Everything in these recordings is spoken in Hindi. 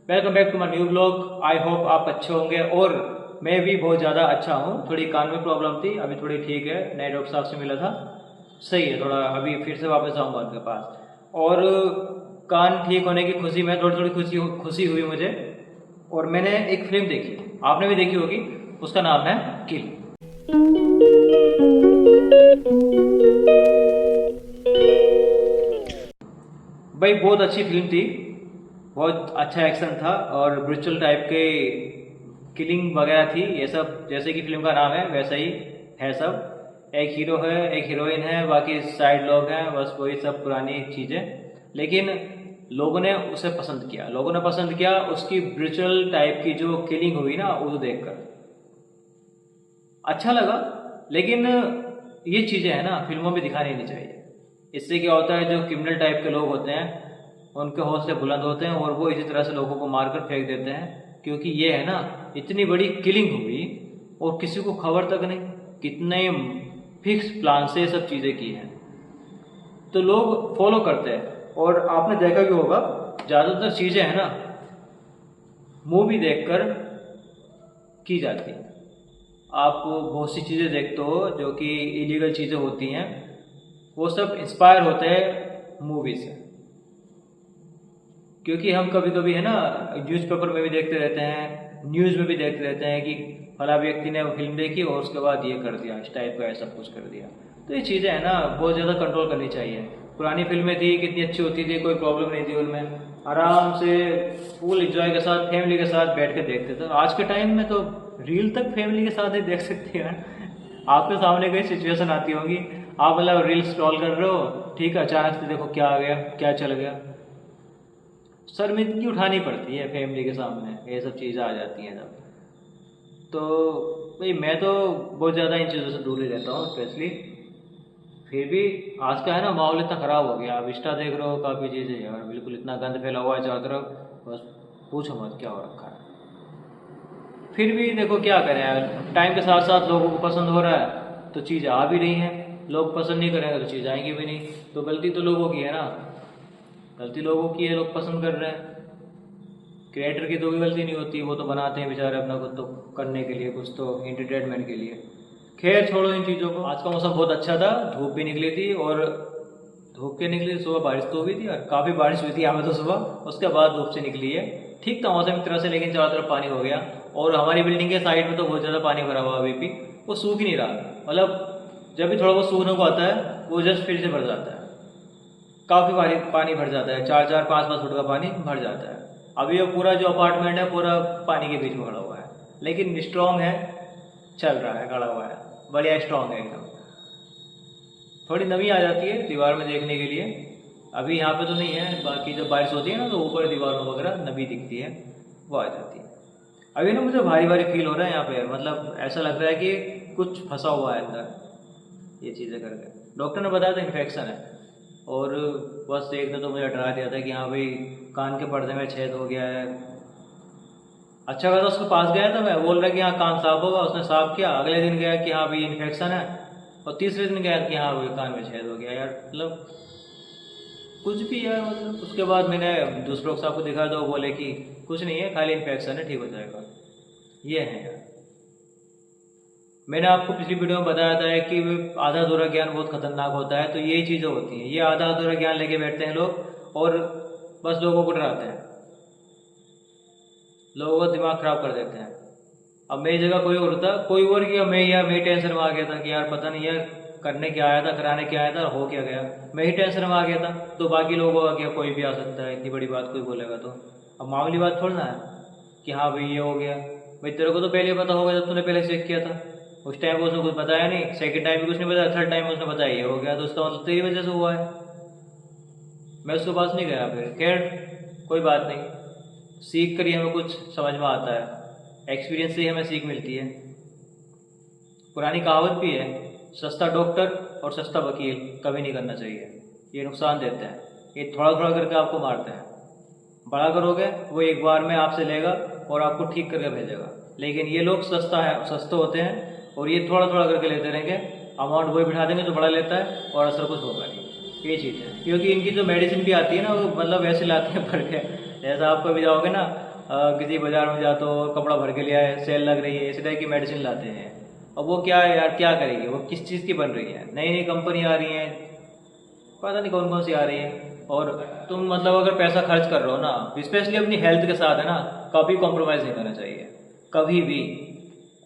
Welcome back to my new blog. I hope आप अच्छे होंगे और मैं भी बहुत ज़्यादा अच्छा हूँ। थोड़ी कान में प्रॉब्लम थी, अभी थोड़ी ठीक है। नए डॉक्टर साहब से मिला था, सही है थोड़ा। अभी फिर से वापस आऊँगा उनके पास। और कान ठीक होने की खुशी में थोड़ी थोड़ी खुशी हुई मुझे। और मैंने एक फिल्म देखी, आपने भी देखी होगी, उसका नाम है किल। भाई बहुत अच्छी फिल्म थी, बहुत अच्छा एक्शन था और ब्रूचल टाइप के किलिंग वगैरह थी। ये सब जैसे कि फिल्म का नाम है वैसा ही है सब। एक हीरो है, एक हीरोइन है, बाकी साइड लोग हैं, बस वही सब पुरानी चीज़ें। लेकिन लोगों ने उसे पसंद किया, लोगों ने पसंद किया उसकी ब्रूचल टाइप की जो किलिंग हुई ना, वो देखकर अच्छा लगा। लेकिन ये चीज़ें हैं ना, फिल्मों में दिखानी नहीं चाहिए। इससे क्या होता है, जो क्रिमिनल टाइप के लोग होते हैं उनके हौसले बुलंद होते हैं और वो इसी तरह से लोगों को मारकर फेंक देते हैं। क्योंकि ये है ना, इतनी बड़ी किलिंग हुई और किसी को खबर तक नहीं। कितने फिक्स प्लान से ये सब चीज़ें की हैं, तो लोग फॉलो करते हैं। और आपने देखा भी होगा, ज़्यादातर चीज़ें हैं ना मूवी देखकर की जाती हैं। आप बहुत सी चीज़ें देखते हो जो कि इलीगल चीज़ें होती हैं, वो सब इंस्पायर होते हैं मूवी से। क्योंकि हम कभी कभी है ना न्यूज़पेपर में भी देखते रहते हैं, न्यूज़ में भी देखते रहते हैं कि फला व्यक्ति ने वो फिल्म देखी और उसके बाद ये कर दिया, इस टाइप का ऐसा कुछ कर दिया। तो ये चीज़ें है ना बहुत ज़्यादा कंट्रोल करनी चाहिए। पुरानी फिल्में थी, कितनी अच्छी होती थी, कोई प्रॉब्लम नहीं थी उनमें। आराम से फुल इंजॉय के साथ फैमिली के साथ बैठ के देखते थे। आज के टाइम में तो रील तक फैमिली के साथ ही देख सकते हैं। आपके सामने कोई सिचुएशन आती होगी, आप मतलब रील स्क्रॉल कर रहे हो, ठीक है, अचानक से देखो क्या आ गया, क्या चल गया। शर्मिंदगी उठानी पड़ती है फैमिली के सामने, ये सब चीज़ें आ जाती हैं जब। तो भाई मैं तो बहुत ज़्यादा इन चीज़ों से दूर ही रहता हूँ स्पेशली। फिर भी आज का है ना माहौल इतना ख़राब हो गया, आप इंस्टा देख रहे हो, काफ़ी चीज़ें यार बिल्कुल इतना गंद फैला हुआ है चारों तरफ, बस पूछो मत क्या हो रखा है। फिर भी देखो क्या करें यार, टाइम के साथ साथ लोगों को पसंद हो रहा है तो चीज़ आ भी रही हैं। लोग पसंद नहीं करेंगे तो चीज़ आएंगी भी नहीं। तो गलती तो लोगों की है ना, गलती लोगों की है, लोग पसंद कर रहे हैं। क्रिएटर की तो कोई गलती नहीं होती, वो तो बनाते हैं बेचारे अपना कुछ तो करने के लिए, कुछ तो एंटरटेनमेंट के लिए। खैर छोड़ो इन चीज़ों को। आज का मौसम बहुत अच्छा था, धूप भी निकली थी और धूप के निकली सुबह बारिश तो हुई थी और काफ़ी बारिश हुई थी यहाँ पे तो सुबह, उसके बाद धूप से निकली है। ठीक था मौसम एक तरह से, लेकिन चारों तरफ पानी हो गया। और हमारी बिल्डिंग के साइड में तो बहुत ज़्यादा पानी भरा हुआ अभी भी, वो सूख ही नहीं रहा। मतलब जब भी थोड़ा बहुत सूखने को आता है वो जस्ट फिर से भर जाता है। काफ़ी भारी पानी भर जाता है, 4-4 5-5 फुट का पानी भर जाता है। अभी ये पूरा जो अपार्टमेंट है पूरा पानी के बीच में खड़ा हुआ है, लेकिन स्ट्रांग है, चल रहा है, खड़ा हुआ है, बढ़िया स्ट्रांग है एकदम। थोड़ी नमी आ जाती है दीवार में देखने के लिए, अभी यहाँ पे तो नहीं है। बाकी जब बारिश होती है ना तो ऊपर दीवारों वगैरह नमी दिखती है, वो आ जाती है। अभी ना मुझे भारी भारी फील हो रहा है यहाँ पे, मतलब ऐसा लग रहा है कि कुछ फंसा हुआ है अंदर। ये चीज़ें करके डॉक्टर ने बताया था इन्फेक्शन है, और बस एक ने तो मुझे डरा दिया था कि हाँ भाई कान के पर्दे में छेद हो गया है। अच्छा खासा उसके पास गया था मैं, बोल रहा कि हाँ कान साफ होगा, उसने साफ किया। अगले दिन गया कि हाँ भाई इन्फेक्शन है, और तीसरे दिन गया कि हाँ भाई कान में छेद हो गया। यार मतलब कुछ भी यार, मतलब उसके बाद मैंने दूसरों को आपको दिखा, तो वो बोले कि कुछ नहीं है, खाली इन्फेक्शन है, ठीक हो जाएगा। ये है यार। मैंने आपको पिछली वीडियो में बताया था कि आधा अधूरा ज्ञान बहुत खतरनाक होता है, तो यही चीज़ें होती हैं। ये आधा अधूरा ज्ञान लेके बैठते हैं लोग और बस लोगों को डराते हैं, लोगों का दिमाग खराब कर देते हैं। अब मेरी जगह कोई और होता, कोई और किया, मैं यार मेरी टेंशन में आ गया था कि यार पता नहीं यार करने क्या आया था, कराने क्या आया था, हो क्या गया, मैं ही टेंशन में आ गया था। तो बाकी लोगों का क्या, कोई भी आ सकता है, इतनी बड़ी बात कोई बोलेगा तो। अब मामूली बात थोड़ा ना है कि हाँ भाई ये हो गया। भाई तेरे को तो पहले पता होगा जब तूने पहले चेक किया था, उस टाइम को उसने कुछ बताया नहीं, सेकंड टाइम भी कुछ नहीं बताया, थर्ड टाइम उसने बताया ये हो गया, तो उसका मतलब तेरी वजह से हुआ है। मैं उसके पास नहीं गया। फिर खैर कोई बात नहीं, सीख कर ही हमें कुछ समझ में आता है, एक्सपीरियंस से ही हमें सीख मिलती है। पुरानी कहावत भी है, सस्ता डॉक्टर और सस्ता वकील कभी नहीं करना चाहिए, ये नुकसान देते हैं, ये थोड़ा थोड़ा करके आपको मारते हैं। बड़ा करोगे वो एक बार में आपसे लेगा और आपको ठीक करके भेजेगा, लेकिन ये लोग सस्ता है, सस्ते होते हैं और ये थोड़ा थोड़ा करके लेते रहेंगे। अमाउंट वही बिठा देंगे जो बड़ा लेता है और असर कुछ होगा नहीं। ये चीज़ है, क्योंकि इनकी जो मेडिसिन भी आती है ना वो मतलब वैसे लाते हैं भर के। जैसा आप कभी जाओगे ना किसी बाजार में जाते हो कपड़ा भर के ले आए, सेल लग रही है, इस टाइप की मेडिसिन लाते हैं। अब वो क्या है यार, क्या करेगी, वो किस चीज़ की बन रही है, नई नई कंपनी आ रही हैं, पता नहीं कौन कौन सी आ रही है। और तुम मतलब अगर पैसा खर्च कर रहे हो ना, स्पेशली अपनी हेल्थ के साथ है ना, कभी कॉम्प्रोमाइज़ नहीं करना चाहिए, कभी भी।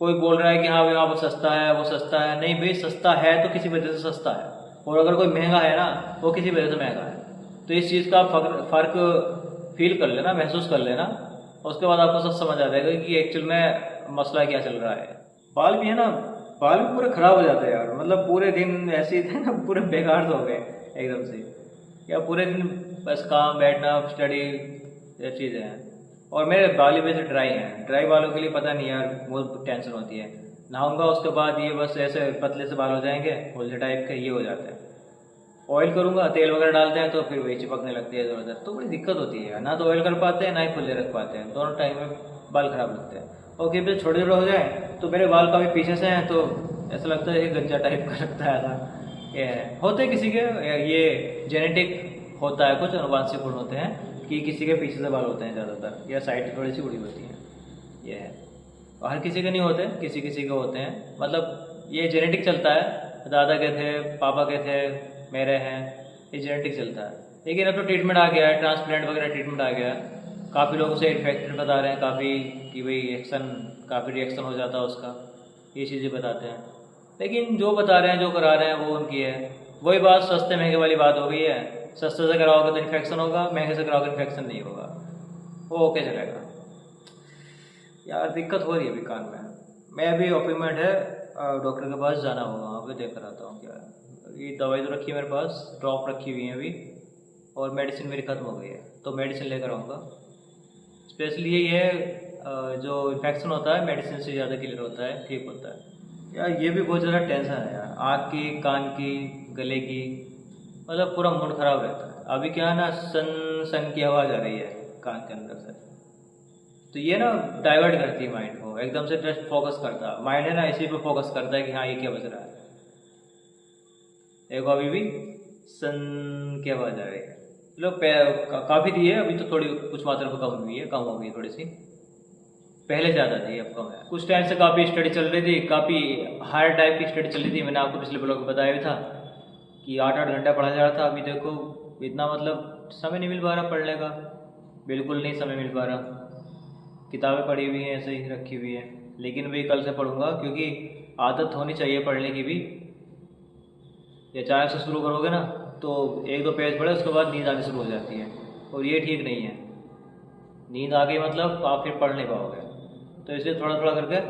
कोई बोल रहा है कि हाँ भाई वहाँ पर सस्ता है, वो सस्ता है, नहीं भाई, सस्ता है तो किसी वजह से सस्ता है, और अगर कोई महंगा है ना, वो किसी वजह से महंगा है। तो इस चीज़ का फ़र्क फील कर लेना, महसूस कर लेना, उसके बाद आपको सब समझ आ जाएगा कि एक्चुअल में मसला क्या चल रहा है। बाल भी है ना, बाल भी पूरे ख़राब हो जाते हैं यार, मतलब पूरे दिन ऐसे ही थे ना, पूरे बेकार से हो गए एकदम से। या पूरे दिन बस काम, बैठना, स्टडी, ये चीज़ें हैं। और मेरे बाल ही वैसे ड्राई हैं, ड्राई बालों के लिए पता नहीं यार, बहुत टेंशन होती है। नहाऊंगा उसके बाद ये बस ऐसे पतले से बाल हो जाएंगे, होल्डर टाइप के, ये हो जाते हैं। ऑयल करूंगा, तेल वगैरह डालते हैं तो फिर वही चिपकने लगती है इधर उधर, तो बड़ी दिक्कत होती है, ना तो ऑयल कर पाते हैं ना ही खुले रख पाते हैं, दोनों टाइम में बाल खराब लगते हैं। और कहीं पे छोटे छोटे हो जाए तो मेरे बाल काफ़ी पीछे से हैं, तो ऐसा लगता है कि गंजा टाइप का लगता है ऐसा। ये होते हैं किसी के, ये जेनेटिक होता है, कुछ अनुवांशिक गुण होते हैं कि किसी के पीछे से बाल होते हैं ज़्यादातर, या साइड थोड़ी सी उड़ी होती है, ये है। और हर किसी के नहीं होते, किसी किसी के होते हैं, मतलब ये जेनेटिक चलता है, दादा के थे, पापा के थे, मेरे हैं, ये जेनेटिक चलता है। लेकिन अब तो ट्रीटमेंट आ गया है, ट्रांसप्लांट वगैरह ट्रीटमेंट आ गया है, काफ़ी लोगों से इन्फेक्टेड बता रहे हैं, काफ़ी कि भाई काफ़ी रिएक्शन हो जाता है उसका, ये चीज़ें बताते हैं। लेकिन जो बता रहे हैं, जो करा रहे हैं, वो उनकी है। वही बात सस्ते महंगे वाली बात हो गई है, सस्ते से कराओगे तो इन्फेक्शन होगा, महंगे से कराओगे इन्फेक्शन नहीं होगा, वो ओके चलेगा। यार दिक्कत हो रही है अभी कान में। मैं अभी अपॉइंटमेंट है, डॉक्टर के पास जाना होगा, वहाँ पे देख कर आता हूँ क्या है। ये दवाई तो रखी है मेरे पास, ड्रॉप रखी हुई है अभी, और मेडिसिन मेरी ख़त्म हो गई है, तो मेडिसिन लेकर आऊँगा। स्पेशली यही है, जो इन्फेक्शन होता है मेडिसिन से ज़्यादा क्लियर होता है, ठीक होता है। यार ये भी बहुत ज़्यादा टेंशन है यार, आँख की, कान की, गले की, मतलब पूरा मूड ख़राब रहता है। अभी क्या है ना, सन सन की आवाज़ आ रही है कान के अंदर से, तो ये ना डाइवर्ट करती है माइंड को, एकदम से जस्ट फोकस करता है माइंड, है ना, इसी पे फोकस करता है कि हाँ ये क्या बज रहा है। देखो अभी भी सन की आवाज़ आ रही है, चलो काफ़ी दी है, अभी तो थोड़ी कुछ मात्रा में कम हुई है, कम हो गई थोड़ी सी, पहले ज़्यादा थी अब कम है। कुछ टाइम से काफ़ी स्टडी चल रही थी, काफ़ी हार्ड टाइप की स्टडी चल रही थी, मैंने आपको पिछले ब्लॉग में बताया भी था कि 8-8 घंटा पढ़ा जा रहा था। अभी देखो इतना मतलब समय नहीं मिल पा रहा पढ़ने का, बिल्कुल नहीं समय मिल पा रहा। किताबें पढ़ी हुई हैं, ऐसे ही रखी हुई हैं, लेकिन वही कल से पढ़ूंगा, क्योंकि आदत होनी चाहिए पढ़ने की भी। ये अचानक से शुरू करोगे ना, तो 1-2 पेज पढ़े उसके बाद नींद आनी शुरू हो जाती है, और ये ठीक नहीं है। नींद आ गई मतलब आप फिर पढ़ नहीं पाओगे, तो इसलिए थोड़ा थोड़ा करके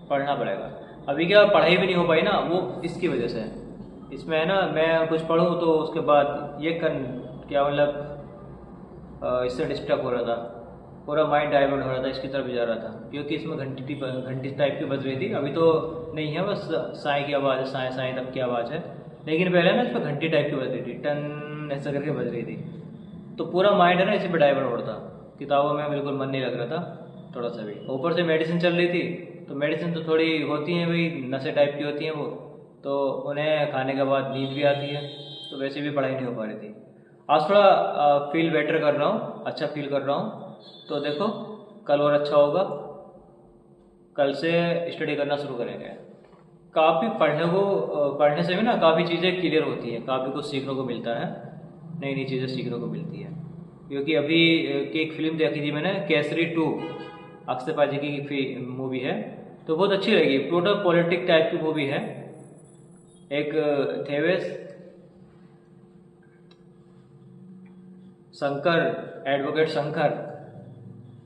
पढ़ना पड़ेगा। अभी क्या पढ़ाई भी नहीं हो पाई ना, वो इसकी वजह से। इसमें है ना, मैं कुछ पढ़ूँ तो उसके बाद ये क्या मतलब, इससे डिस्टर्ब हो रहा था, पूरा माइंड डाइवर्ट हो रहा था, इसकी तरफ जा रहा था, क्योंकि इसमें घंटी टाइप की बज रही थी। अभी तो नहीं है, बस साई की आवाज़ है, साई साई तक की आवाज़ है, लेकिन पहले ना इसमें घंटी टाइप की बज रही थी, टन ऐसा करके बज रही थी, तो पूरा माइंड है ना इसी पर डाइवर्ट हो रहा था। किताबों में बिल्कुल मन नहीं लग रहा था थोड़ा सा भी। ऊपर से मेडिसिन चल रही थी, तो मेडिसिन तो थोड़ी होती हैं भाई, नशे टाइप की होती हैं वो, तो उन्हें खाने के बाद नींद भी आती है, तो वैसे भी पढ़ाई नहीं हो पा रही थी। आज थोड़ा फील बेटर कर रहा हूँ, अच्छा फील कर रहा हूँ, तो देखो कल और अच्छा होगा। कल से स्टडी करना शुरू करेंगे। काफ़ी पढ़ने से भी ना काफ़ी चीज़ें क्लियर होती हैं, काफ़ी कुछ सीखने को मिलता है, नई नई चीज़ें सीखने को मिलती है। क्योंकि अभी की एक फिल्म देखी थी मैंने, केसरी 2, अक्षय पाजी की मूवी है, तो बहुत अच्छी लगी। टोटल पॉलिटिक टाइप की मूवी है। एक थे शंकर, एडवोकेट शंकर,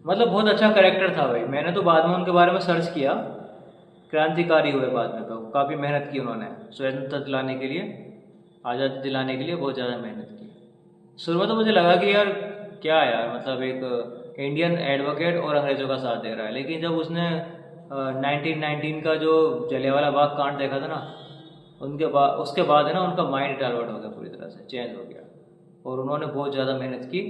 मतलब बहुत अच्छा करेक्टर था भाई। मैंने तो बाद में उनके बारे में सर्च किया, क्रांतिकारी हुए बाद में, तो काफ़ी मेहनत की उन्होंने स्वतंत्रता दिलाने के लिए, आज़ादी दिलाने के लिए बहुत ज़्यादा मेहनत की। शुरू में तो मुझे लगा कि यार क्या यार, मतलब एक इंडियन एडवोकेट और अंग्रेज़ों का साथ दे रहा है, लेकिन जब उसने 1919 का जो जलियांवाला बाग कांड देखा था ना, उसके बाद है ना उनका माइंड डाइवर्ट हो गया, पूरी तरह से चेंज हो गया, और उन्होंने बहुत ज़्यादा मेहनत की।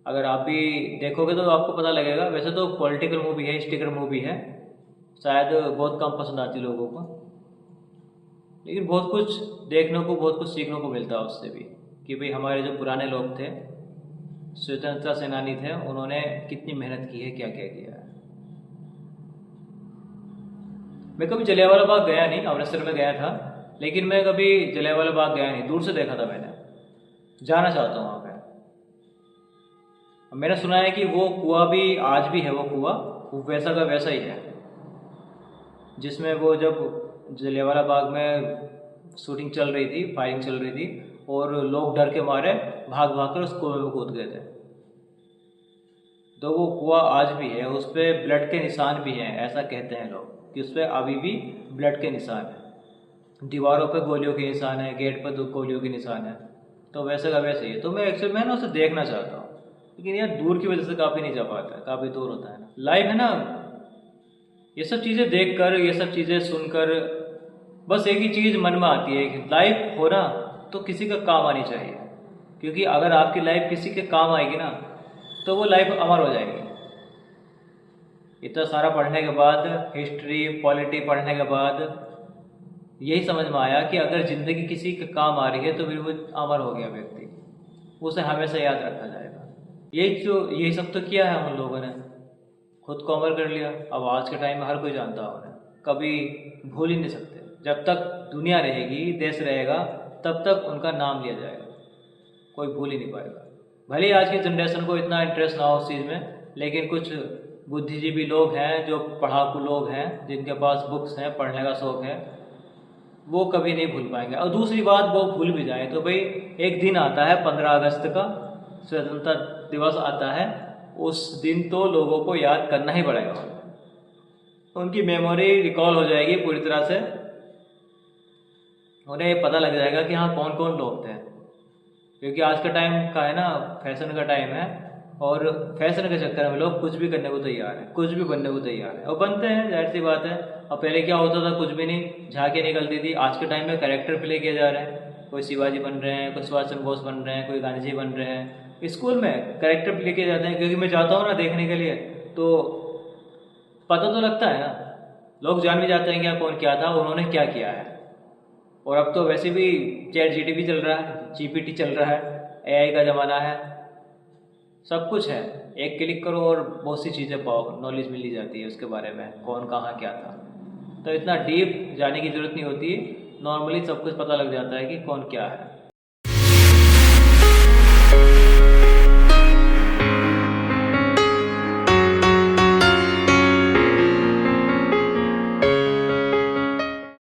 अगर आप भी देखोगे तो आपको पता लगेगा। वैसे तो पॉलिटिकल मूवी है, स्टिकर मूवी है, शायद बहुत कम पसंद आती लोगों को, लेकिन बहुत कुछ देखने को, बहुत कुछ सीखने को मिलता है उससे भी, कि भाई हमारे जो पुराने लोग थे, स्वतंत्रता सेनानी थे, उन्होंने कितनी मेहनत की है, क्या क्या किया है। मैं कभी जलियांवाला बाग गया नहीं, अमृतसर में गया था, लेकिन मैं कभी जलियांवाला बाग गया नहीं, दूर से देखा था मैंने। जाना चाहता हूँ वहाँ पे। मैंने सुना है कि वो कुआं भी आज भी है, वो कुआं वो वैसा का वैसा ही है, जिसमें वो जब जलियांवाला बाग में शूटिंग चल रही थी, फायरिंग चल रही थी, और लोग डर के मारे भाग भाग कर उस कुएं में कूद गए थे। तो वो कुआं आज भी है, उस पर ब्लड के निशान भी हैं, ऐसा कहते हैं लोग कि उस पर अभी भी ब्लड के निशान हैं। दीवारों पे गोलियों के निशान है, गेट पर गोलियों के निशान है। तो वैसे का वैसे ही है। तो मैं एक्चुअली मैं ना उसे देखना चाहता हूँ, लेकिन यार दूर की वजह से काफ़ी नहीं जा पाता है, काफ़ी दूर होता है ना। लाइव है ना, ये सब चीज़ें देख कर, ये सब चीज़ें सुनकर बस एक ही चीज़ मन में आती है कि लाइफ हो ना तो किसी का काम आनी चाहिए। क्योंकि अगर आपकी लाइफ किसी के काम आएगी ना तो वो लाइफ अमर हो जाएगी। इतना सारा पढ़ने के बाद, हिस्ट्री पॉलिटी पढ़ने के बाद यही समझ में आया कि अगर ज़िंदगी किसी के काम आ रही है तो फिर वो अमर हो गया व्यक्ति, उसे हमेशा याद रखा जाएगा। यही सब तो किया है हम लोगों ने, खुद को अमर कर लिया। अब आज के टाइम में हर कोई जानता है उन्हें, कभी भूल ही नहीं सकते। जब तक दुनिया रहेगी, देश रहेगा, तब तक उनका नाम लिया जाएगा, कोई भूल ही नहीं पाएगा। भले ही आज की जनरेशन को इतना इंटरेस्ट ना हो उस चीज़ में, लेकिन कुछ बुद्धिजीवी लोग हैं, जो पढ़ाकू लोग हैं, जिनके पास बुक्स हैं, पढ़ने का शौक़ है, वो कभी नहीं भूल पाएंगे। और दूसरी बात, वो भूल भी जाए तो भाई एक दिन आता है 15 अगस्त का, स्वतंत्रता दिवस आता है, उस दिन तो लोगों को याद करना ही पड़ेगा। उनकी मेमोरी रिकॉल हो जाएगी पूरी तरह से, उन्हें पता लग जाएगा कि हाँ कौन कौन लोग थे। क्योंकि आज का टाइम का है ना, फैशन का टाइम है, और फैशन के चक्कर में लोग कुछ भी करने को तैयार हैं, कुछ भी बनने को तैयार है, और बनते हैं, जाहिर सी बात है। और पहले क्या होता था, कुछ भी नहीं, झांकियाँ निकलती थी। आज के टाइम में कैरेक्टर प्ले किए जा रहे हैं, कोई शिवाजी बन रहे हैं, कोई सुभाष चंद्र बोस बन रहे हैं, कोई गांधी जी बन रहे हैं। स्कूल में कैरेक्टर प्ले किए जाते हैं, क्योंकि मैं जाता हूँ ना देखने के लिए, तो पता तो लगता है ना, लोग जान भी जाते हैं कि कौन क्या था, उन्होंने क्या किया है। और अब तो वैसे भी चैट जीटीपी चल रहा है, जीपीटी चल रहा है, एआई का ज़माना है, सब कुछ है। एक क्लिक करो और बहुत सी चीज़ें पाओ, नॉलेज मिल ही जाती है उसके बारे में, कौन कहाँ क्या था। तो इतना डीप जाने की ज़रूरत नहीं होती, नॉर्मली सब कुछ पता लग जाता है कि कौन क्या है।